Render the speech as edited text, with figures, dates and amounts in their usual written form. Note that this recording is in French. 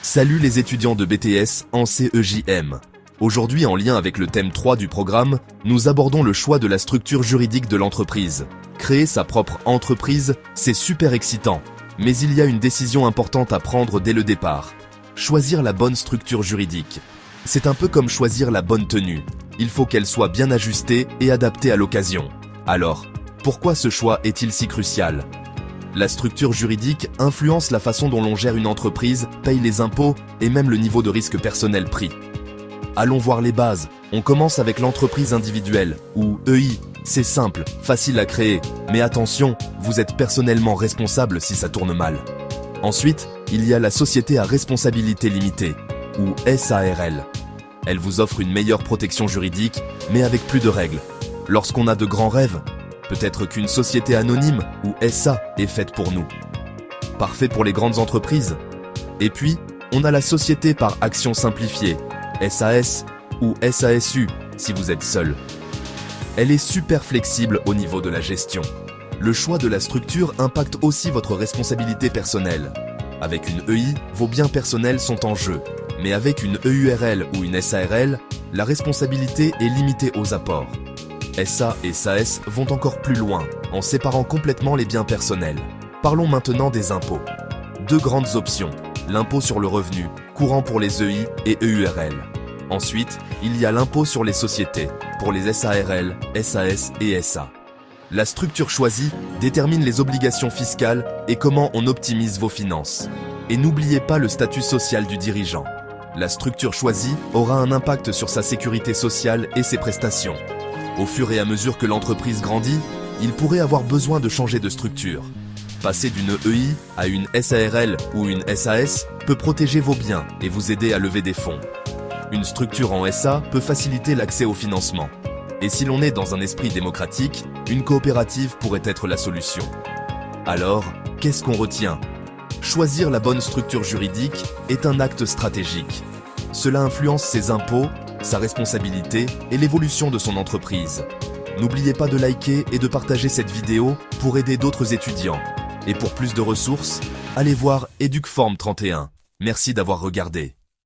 Salut les étudiants de BTS en CEJM. Aujourd'hui, en lien avec le thème 3 du programme, nous abordons le choix de la structure juridique de l'entreprise. Créer sa propre entreprise, c'est super excitant. Mais il y a une décision importante à prendre dès le départ. Choisir la bonne structure juridique. C'est un peu comme choisir la bonne tenue. Il faut qu'elle soit bien ajustée et adaptée à l'occasion. Alors, pourquoi ce choix est-il si crucial ? La structure juridique influence la façon dont l'on gère une entreprise, paye les impôts et même le niveau de risque personnel pris. Allons voir les bases. On commence avec l'entreprise individuelle, ou EI. C'est simple, facile à créer, mais attention, vous êtes personnellement responsable si ça tourne mal. Ensuite, il y a la société à responsabilité limitée, ou SARL. Elle vous offre une meilleure protection juridique, mais avec plus de règles. Lorsqu'on a de grands rêves, peut-être qu'une société anonyme, ou SA, est faite pour nous. Parfait pour les grandes entreprises. Et puis, on a la société par action simplifiée, SAS ou SASU, si vous êtes seul. Elle est super flexible au niveau de la gestion. Le choix de la structure impacte aussi votre responsabilité personnelle. Avec une EI, vos biens personnels sont en jeu. Mais avec une EURL ou une SARL, la responsabilité est limitée aux apports. SA et SAS vont encore plus loin, en séparant complètement les biens personnels. Parlons maintenant des impôts. Deux grandes options, l'impôt sur le revenu, courant pour les EI et EURL. Ensuite, il y a l'impôt sur les sociétés, pour les SARL, SAS et SA. La structure choisie détermine les obligations fiscales et comment on optimise vos finances. Et n'oubliez pas le statut social du dirigeant. La structure choisie aura un impact sur sa sécurité sociale et ses prestations. Au fur et à mesure que l'entreprise grandit, il pourrait avoir besoin de changer de structure. Passer d'une EI à une SARL ou une SAS peut protéger vos biens et vous aider à lever des fonds. Une structure en SA peut faciliter l'accès au financement. Et si l'on est dans un esprit démocratique, une coopérative pourrait être la solution. Alors, qu'est-ce qu'on retient ? Choisir la bonne structure juridique est un acte stratégique. Cela influence ses impôts, sa responsabilité et l'évolution de son entreprise. N'oubliez pas de liker et de partager cette vidéo pour aider d'autres étudiants. Et pour plus de ressources, allez voir Educform 31. Merci d'avoir regardé.